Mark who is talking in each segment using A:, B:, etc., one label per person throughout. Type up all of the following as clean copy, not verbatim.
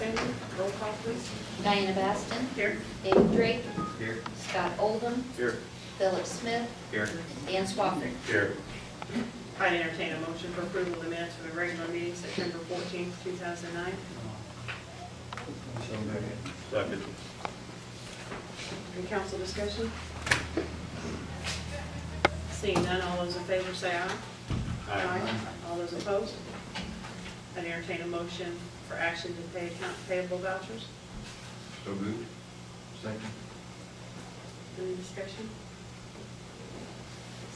A: Sandy, roll call please.
B: Diana Baston.
A: Here.
B: David Drake.
C: Here.
B: Scott Oldham.
C: Here.
B: Philip Smith.
C: Here.
B: Dan Swafford.
C: Here.
A: I entertain a motion for approval of the minutes for the regular meeting September 14th, 2009.
C: So moved.
D: Second.
A: Any council discussion? Seeing none, all those in favor say aye.
D: Aye.
A: All those opposed? I entertain a motion for action to pay account payable vouchers.
C: So moved. Second.
A: Any discussion?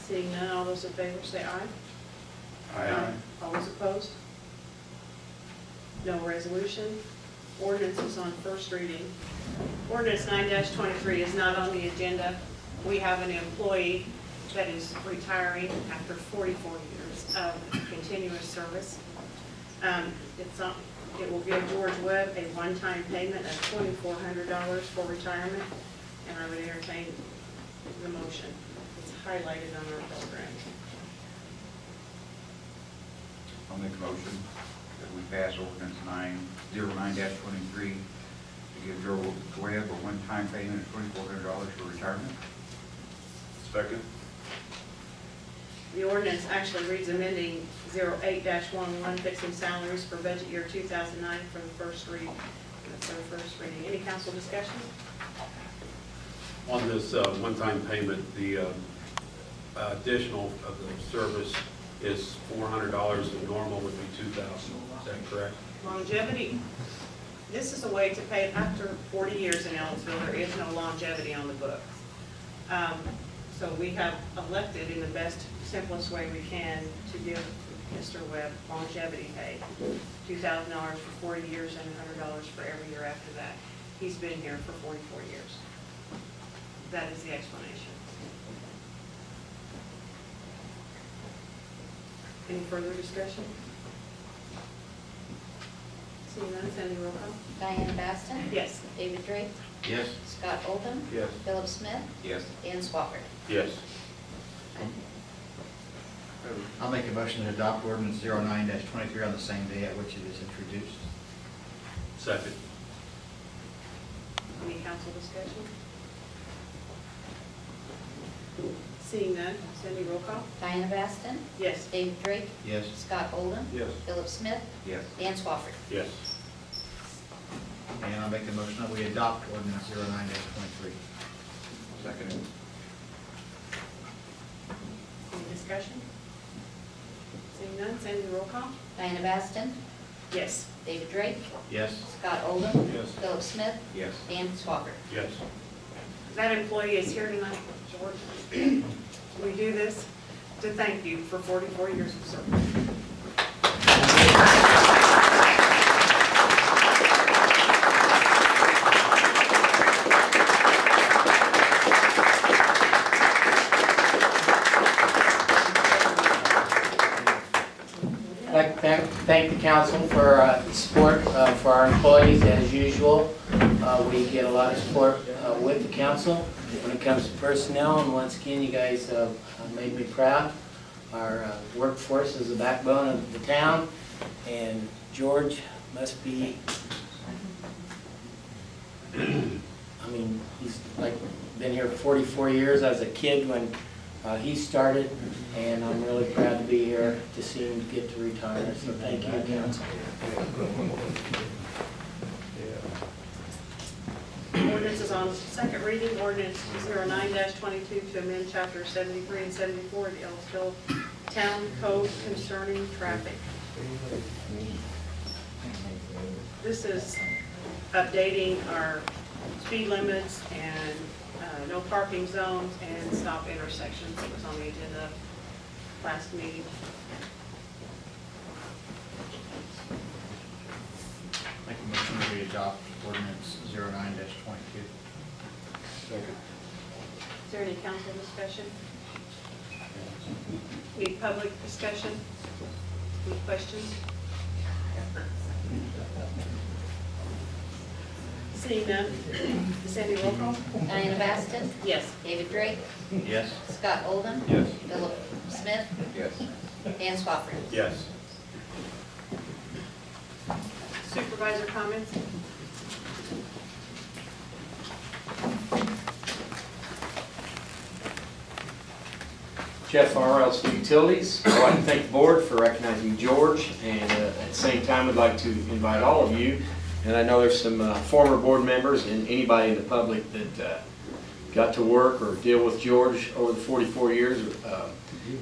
A: Seeing none, all those in favor say aye. All those opposed? No resolution. Ordinance is on first reading. Ordinance 9-23 is not on the agenda. We have an employee that is retiring after 44 years of continuous service. It will give George Webb a one-time payment of $2,400 for retirement, and I would entertain the motion. It's highlighted on our program.
C: I'll make a motion that we pass ordinance 909-23 to give Joe Webb a one-time payment of $2,400 for retirement.
D: Second.
A: The ordinance actually reads amending 08-11, fixing salaries for budget year 2009 for the first reading. That's our first reading. Any council discussion?
D: On this one-time payment, the additional of the service is $400 and normal would be $2,000. Is that correct?
A: Longevity. This is a way to pay after 40 years in Ellettsville. There is no longevity on the books. So we have elected in the best, simplest way we can to give Mr. Webb longevity pay, $2,000 for 40 years and $100 for every year after that. He's been here for 44 years. That is the explanation. Any further discussion? Seeing none, Sandy, roll call.
B: Diana Baston.
A: Yes.
B: David Drake.
C: Yes.
B: Scott Oldham.
D: Yes.
B: Philip Smith.
C: Yes.
B: Dan Swafford.
D: Yes.
E: I'll make a motion to adopt ordinance 09-23 on the same day at which it is introduced.
D: Second.
A: Any council discussion? Seeing none, Cindy, roll call.
B: Diana Baston.
A: Yes.
B: David Drake.
E: Yes.
B: Scott Oldham.
D: Yes.
B: Philip Smith.
C: Yes.
B: Dan Swafford.
D: Yes.
E: And I'll make the motion that we adopt ordinance 09-23.
C: Second.
A: Any discussion? Seeing none, Cindy, roll call.
B: Diana Baston.
A: Yes.
B: David Drake.
E: Yes.
B: Scott Oldham.
D: Yes.
B: Philip Smith.
C: Yes.
B: Dan Swafford.
D: Yes.
A: That employee is here tonight, George. We do this to thank you for 44 years of service.
F: I'd like to thank the council for support for our employees as usual. We get a lot of support with the council when it comes to personnel, and once again you guys made me proud. Our workforce is the backbone of the town, and George must be, I mean, he's like been here 44 years. I was a kid when he started, and I'm really proud to be here to see him get to retire. So thank you, council.
A: Ordinance is on second reading, ordinance 09-22 to amend chapter 73 and 74 of the Ellettsville Town Code concerning traffic. This is updating our speed limits and no parking zones and stop intersections. It was on the agenda last meeting.
E: Make a motion that we adopt ordinance 09-22.
D: Second.
A: Is there any council discussion? Any public discussion? Any questions? Seeing none, Sandy, roll call?
B: Diana Baston.
A: Yes.
B: David Drake.
E: Yes.
B: Scott Oldham.
D: Yes.
B: Philip Smith.
C: Yes.
B: Dan Swafford.
D: Yes.
A: Supervisor comments?
G: Jeff Farrar, Ellettsville Utilities. I'd like to thank the board for recognizing George, and at the same time, I'd like to invite all of you, and I know there's some former board members and anybody in the public that got to work or deal with George over the 44 years.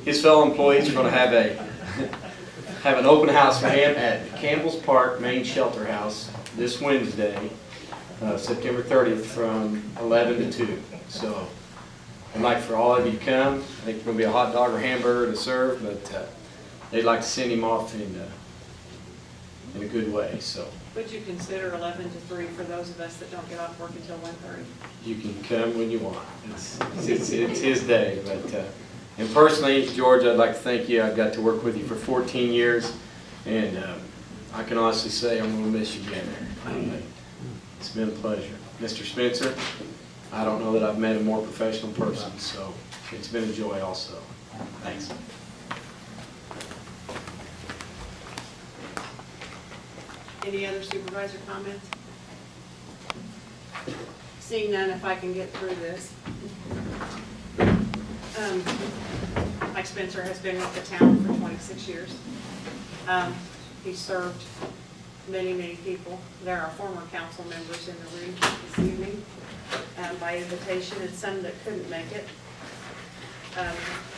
G: His fellow employees are going to have an open house for him at Campbell's Park Main Shelter House this Wednesday, September 30th, from 11 to 2. So I'd like for all of you to come. I think there's going to be a hot dog or hamburger to serve, but they'd like to send him off in a good way. So
A: Would you consider 11 to 3 for those of us that don't get off work until 1:30?
G: you can come when you want. It's his day. But and personally, George, I'd like to thank you. I've got to work with you for 14 years, and I can honestly say I'm going to miss you again. It's been a pleasure. Mr. Spencer, I don't know that I've met a more professional person, so it's been a joy also. Thanks.
A: Any other supervisor comments? Seeing none, if I can get through this. Mike Spencer has been with the town for 26 years. He's served many, many people. There are former council members in the room this evening by invitation, and some that couldn't make it.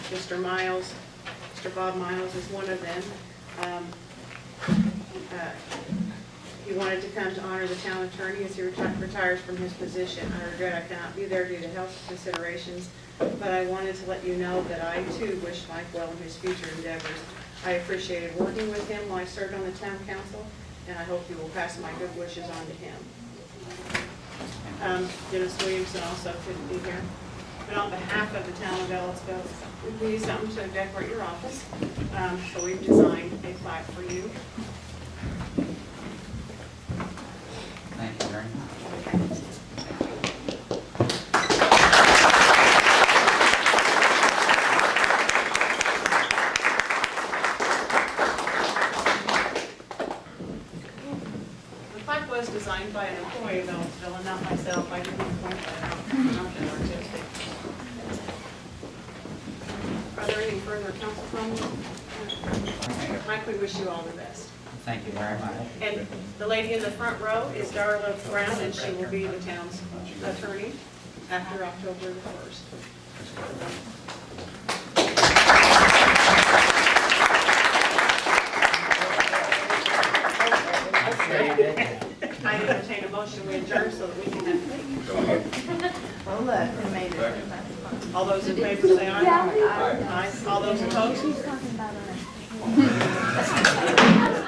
A: Mr. Miles, Mr. Bob Miles is one of them. He wanted to come to honor the town attorney as he retires from his position. I regret I cannot be there due to health considerations, but I wanted to let you know that I too wish Mike well in his future endeavors. I appreciated working with him while I served on the town council, and I hope you will pass my good wishes on to him. Dennis Williamson also couldn't be here, but on behalf of the town of Ellettsville, we need something to decorate your office. So we've designed a plaque for you.
C: Thank you very much.
A: The plaque was designed by an employee of Ellettsville and not myself. I didn't point that out. Something artistic. Are there any further council comments? Mike, we wish you all the best.
C: Thank you very much.
A: And the lady in the front row is Darla Brown, and she will be the town's attorney after October the 1st. I entertain a motion we adjourn so that we can have.
H: Well, look, I made it. That's fine.
A: All those in favor say aye. Aye. All those opposed?
H: She's talking about us.